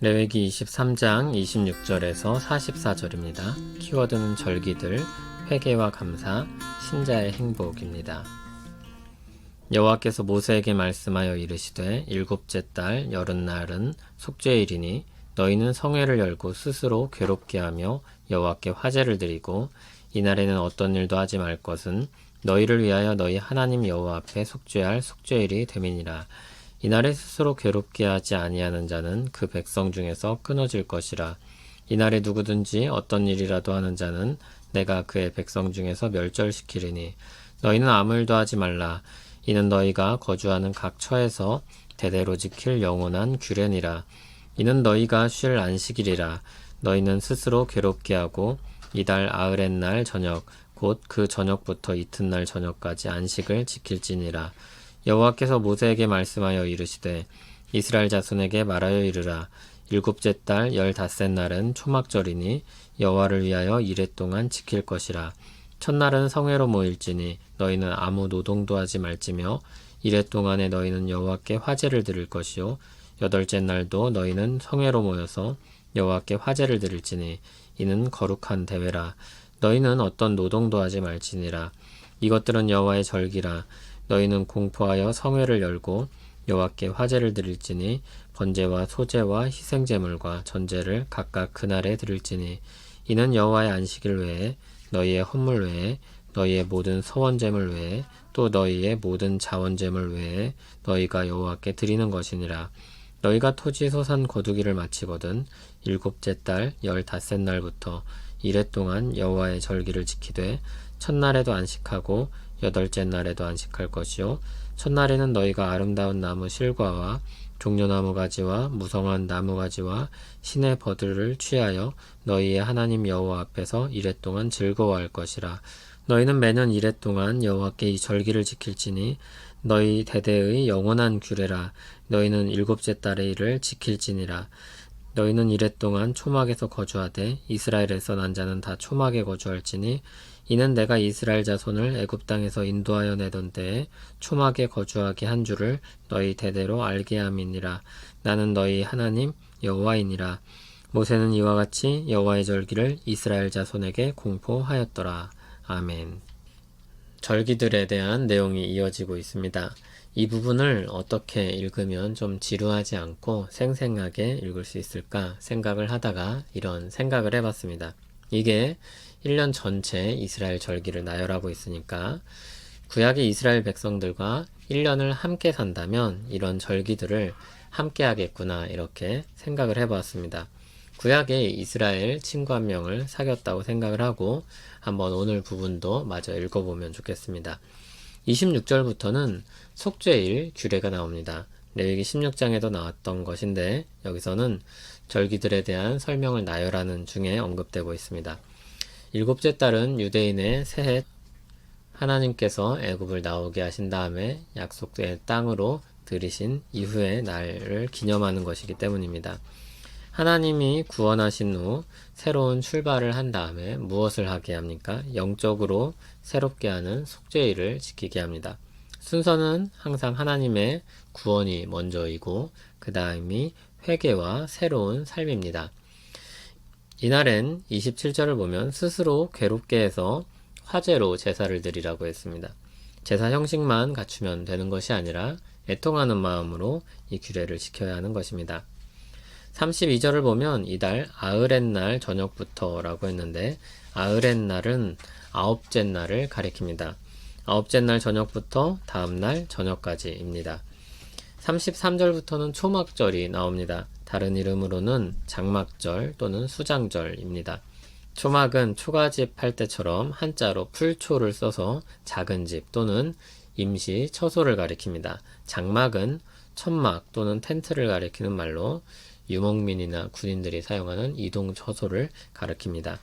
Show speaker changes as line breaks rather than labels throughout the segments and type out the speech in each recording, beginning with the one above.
레위기 23장 26절에서 44절입니다. 키워드는 절기들, 회개와 감사, 신자의 행복입니다. 여호와께서 모세에게 말씀하여 이르시되 일곱째 달 여름날은 속죄일이니 너희는 성회를 열고 스스로 괴롭게 하며 여호와께 화제를 드리고 이날에는 어떤 일도 하지 말 것은 너희를 위하여 너희 하나님 여호와 앞에 속죄할 속죄일이 됨이니라. 이날에 스스로 괴롭게 하지 아니하는 자는 그 백성 중에서 끊어질 것이라. 이날에 누구든지 어떤 일이라도 하는 자는 내가 그의 백성 중에서 멸절시키리니 너희는 아무 일도 하지 말라. 이는 너희가 거주하는 각 처에서 대대로 지킬 영원한 규례니라. 이는 너희가 쉴 안식일이라. 너희는 스스로 괴롭게 하고 이달 아흐렛날 저녁 곧 그 저녁부터 이튿날 저녁까지 안식을 지킬지니라. 여호와께서 모세에게 말씀하여 이르시되 이스라엘 자손에게 말하여 이르라. 일곱째 달 15날은 초막절이니 여호와를 위하여 이레 동안 지킬 것이라. 첫날은 성회로 모일지니 너희는 아무 노동도 하지 말지며 이레 동안에 너희는 여호와께 화제를 드릴 것이요 여덟째 날도 너희는 성회로 모여서 여호와께 화제를 드릴지니 이는 거룩한 대회라. 너희는 어떤 노동도 하지 말지니라. 이것들은 여호와의 절기라. 너희는 공포하여 성회를 열고 여호와께 화제를 드릴지니 번제와 소제와 희생제물과 전제를 각각 그날에 드릴지니 이는 여호와의 안식일 외에 너희의 헌물 외에 너희의 모든 서원제물 외에 또 너희의 모든 자원제물 외에 너희가 여호와께 드리는 것이니라. 너희가 토지 소산 거두기를 마치거든 일곱째 달 15날부터 이레 동안 여호와의 절기를 지키되 첫날에도 안식하고 여덟째 날에도 안식할 것이요 첫날에는 너희가 아름다운 나무 실과와 종려나무 가지와 무성한 나무 가지와 신의 버들을 취하여 너희의 하나님 여호와 앞에서 이레 동안 즐거워할 것이라. 너희는 매년 이레 동안 여호와께 이 절기를 지킬지니 너희 대대의 영원한 규례라. 너희는 일곱째 달의 일을 지킬지니라. 너희는 이레 동안 초막에서 거주하되 이스라엘에서 난 자는 다 초막에 거주할지니 이는 내가 이스라엘 자손을 애굽 땅에서 인도하여 내던 때에 초막에 거주하게 한 줄을 너희 대대로 알게 함이니라. 나는 너희 하나님 여호와이니라. 모세는 이와 같이 여호와의 절기를 이스라엘 자손에게 공포하였더라. 아멘. 절기들에 대한 내용이 이어지고 있습니다. 이 부분을 어떻게 읽으면 좀 지루하지 않고 생생하게 읽을 수 있을까 생각을 하다가 이런 생각을 해봤습니다. 이게 1년 전체 이스라엘 절기를 나열하고 있으니까 구약의 이스라엘 백성들과 1년을 함께 산다면 이런 절기들을 함께 하겠구나 이렇게 생각을 해보았습니다. 구약의 이스라엘 친구 한 명을 사귀었다고 생각을 하고 한번 오늘 부분도 마저 읽어보면 좋겠습니다. 26절부터는 속죄일 규례가 나옵니다. 레위기 16장에도 나왔던 것인데 여기서는 절기들에 대한 설명을 나열하는 중에 언급되고 있습니다. 일곱째 달은 유대인의 새해 하나님께서 애굽을 나오게 하신 다음에 약속된 땅으로 들이신 이후의 날을 기념하는 것이기 때문입니다. 하나님이 구원하신 후 새로운 출발을 한 다음에 무엇을 하게 합니까? 영적으로 새롭게 하는 속죄일을 지키게 합니다. 순서는 항상 하나님의 구원이 먼저이고 그 다음이 회개와 새로운 삶입니다. 이날엔 27절을 보면 스스로 괴롭게 해서 화제로 제사를 드리라고 했습니다. 제사 형식만 갖추면 되는 것이 아니라 애통하는 마음으로 이 규례를 지켜야 하는 것입니다. 32절을 보면 이달 아흐렛날 저녁부터 라고 했는데 아흐렛날은 아홉째 날을 가리킵니다. 아홉째 날 저녁부터 다음날 저녁까지입니다. 33절부터는 초막절이 나옵니다. 다른 이름으로는 장막절 또는 수장절입니다. 초막은 초가집 할 때처럼 한자로 풀초를 써서 작은 집 또는 임시 처소를 가리킵니다. 장막은 천막 또는 텐트를 가리키는 말로 유목민이나 군인들이 사용하는 이동 처소를 가리킵니다.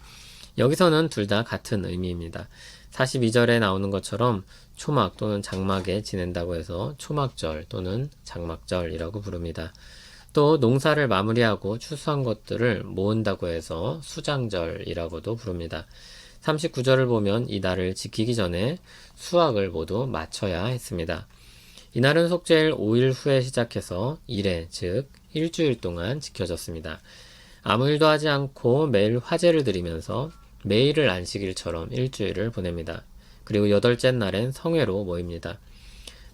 여기서는 둘 다 같은 의미입니다. 42절에 나오는 것처럼 초막 또는 장막에 지낸다고 해서 초막절 또는 장막절이라고 부릅니다. 또 농사를 마무리하고 추수한 것들을 모은다고 해서 수장절이라고도 부릅니다. 39절을 보면 이 날을 지키기 전에 수확을 모두 마쳐야 했습니다. 이날은 속죄일 5일 후에 시작해서 이레 즉 일주일 동안 지켜졌습니다. 아무 일도 하지 않고 매일 화제를 드리면서 매일을 안식일처럼 일주일을 보냅니다. 그리고 여덟째 날엔 성회로 모입니다.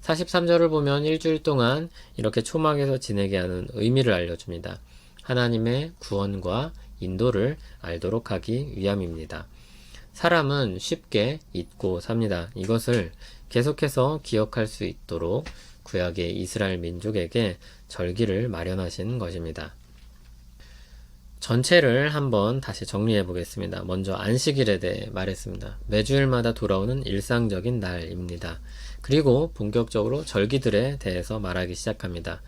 43절을 보면 일주일 동안 이렇게 초막에서 지내게 하는 의미를 알려줍니다. 하나님의 구원과 인도를 알도록 하기 위함입니다. 사람은 쉽게 잊고 삽니다. 이것을 계속해서 기억할 수 있도록 구약의 이스라엘 민족에게 절기를 마련하신 것입니다. 전체를 한번 다시 정리해 보겠습니다. 먼저 안식일에 대해 말했습니다. 매주일마다 돌아오는 일상적인 날입니다. 그리고 본격적으로 절기들에 대해서 말하기 시작합니다.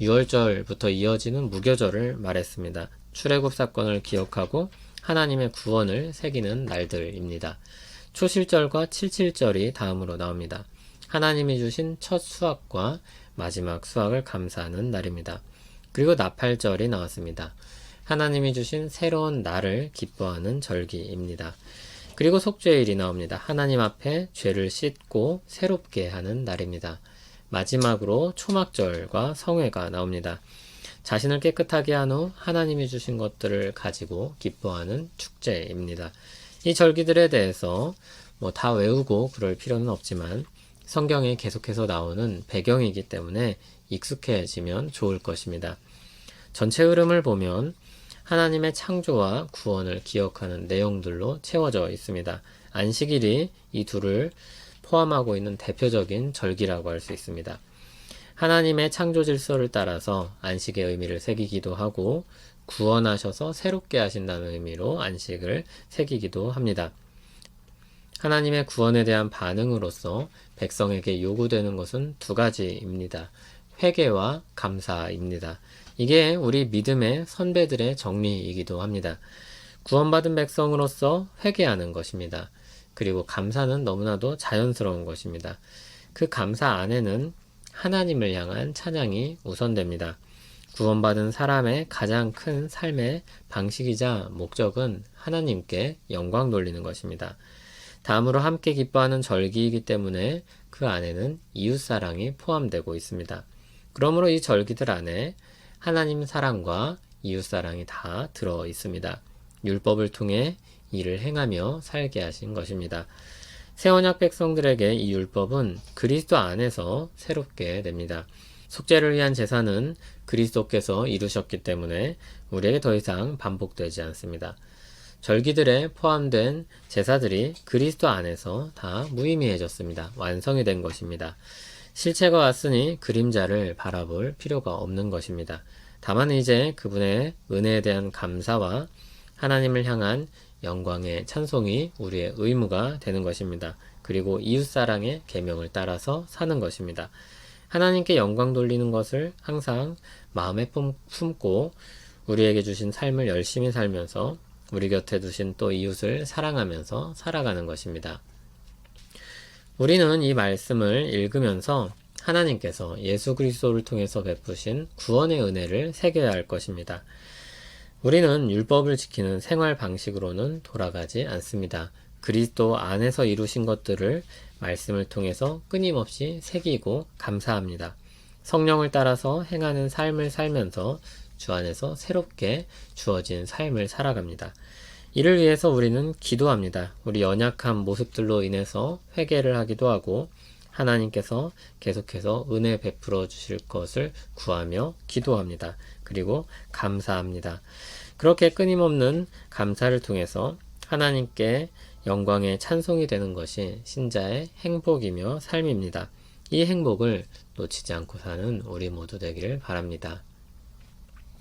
유월절부터 이어지는 무교절을 말했습니다. 출애굽 사건을 기억하고 하나님의 구원을 새기는 날들입니다. 초실절과 칠칠절이 다음으로 나옵니다. 하나님이 주신 첫 수확과 마지막 수확을 감사하는 날입니다. 그리고 나팔절이 나왔습니다. 하나님이 주신 새로운 날을 기뻐하는 절기입니다. 그리고 속죄일이 나옵니다. 하나님 앞에 죄를 씻고 새롭게 하는 날입니다. 마지막으로 초막절과 성회가 나옵니다. 자신을 깨끗하게 한 후 하나님이 주신 것들을 가지고 기뻐하는 축제입니다. 이 절기들에 대해서 다 외우고 그럴 필요는 없지만 성경에 계속해서 나오는 배경이기 때문에 익숙해지면 좋을 것입니다. 전체 흐름을 보면 하나님의 창조와 구원을 기억하는 내용들로 채워져 있습니다. 안식일이 이 둘을 포함하고 있는 대표적인 절기라고 할 수 있습니다. 하나님의 창조 질서를 따라서 안식의 의미를 새기기도 하고 구원하셔서 새롭게 하신다는 의미로 안식을 새기기도 합니다. 하나님의 구원에 대한 반응으로서 백성에게 요구되는 것은 두 가지입니다. 회개와 감사입니다. 이게 우리 믿음의 선배들의 정리이기도 합니다. 구원받은 백성으로서 회개하는 것입니다. 그리고 감사는 너무나도 자연스러운 것입니다. 그 감사 안에는 하나님을 향한 찬양이 우선됩니다. 구원받은 사람의 가장 큰 삶의 방식이자 목적은 하나님께 영광 돌리는 것입니다. 다음으로 함께 기뻐하는 절기이기 때문에 그 안에는 이웃사랑이 포함되고 있습니다. 그러므로 이 절기들 안에 하나님 사랑과 이웃사랑이 다 들어 있습니다. 율법을 통해 이를 행하며 살게 하신 것입니다. 새언약 백성들에게 이 율법은 그리스도 안에서 새롭게 됩니다. 속죄를 위한 제사는 그리스도께서 이루셨기 때문에 우리에게 더 이상 반복되지 않습니다. 절기들에 포함된 제사들이 그리스도 안에서 다 무의미해졌습니다. 완성이 된 것입니다. 실체가 왔으니 그림자를 바라볼 필요가 없는 것입니다. 다만 이제 그분의 은혜에 대한 감사와 하나님을 향한 영광의 찬송이 우리의 의무가 되는 것입니다. 그리고 이웃사랑의 계명을 따라서 사는 것입니다. 하나님께 영광 돌리는 것을 항상 마음에 품고 우리에게 주신 삶을 열심히 살면서 우리 곁에 두신 또 이웃을 사랑하면서 살아가는 것입니다. 우리는 이 말씀을 읽으면서 하나님께서 예수 그리스도를 통해서 베푸신 구원의 은혜를 새겨야 할 것입니다. 우리는 율법을 지키는 생활 방식으로는 돌아가지 않습니다. 그리스도 안에서 이루신 것들을 말씀을 통해서 끊임없이 새기고 감사합니다. 성령을 따라서 행하는 삶을 살면서 주 안에서 새롭게 주어진 삶을 살아갑니다. 이를 위해서 우리는 기도합니다. 우리 연약한 모습들로 인해서 회개를 하기도 하고 하나님께서 계속해서 은혜 베풀어 주실 것을 구하며 기도합니다. 그리고 감사합니다. 그렇게 끊임없는 감사를 통해서 하나님께 영광의 찬송이 되는 것이 신자의 행복이며 삶입니다. 이 행복을 놓치지 않고 사는 우리 모두 되기를 바랍니다.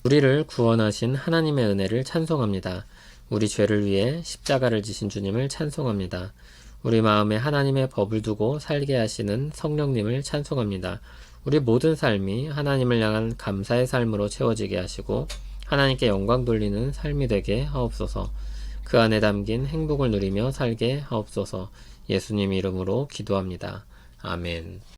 우리를 구원하신 하나님의 은혜를 찬송합니다. 우리 죄를 위해 십자가를 지신 주님을 찬송합니다. 우리 마음에 하나님의 법을 두고 살게 하시는 성령님을 찬송합니다. 우리 모든 삶이 하나님을 향한 감사의 삶으로 채워지게 하시고 하나님께 영광 돌리는 삶이 되게 하옵소서. 그 안에 담긴 행복을 누리며 살게 하옵소서. 예수님 이름으로 기도합니다. 아멘.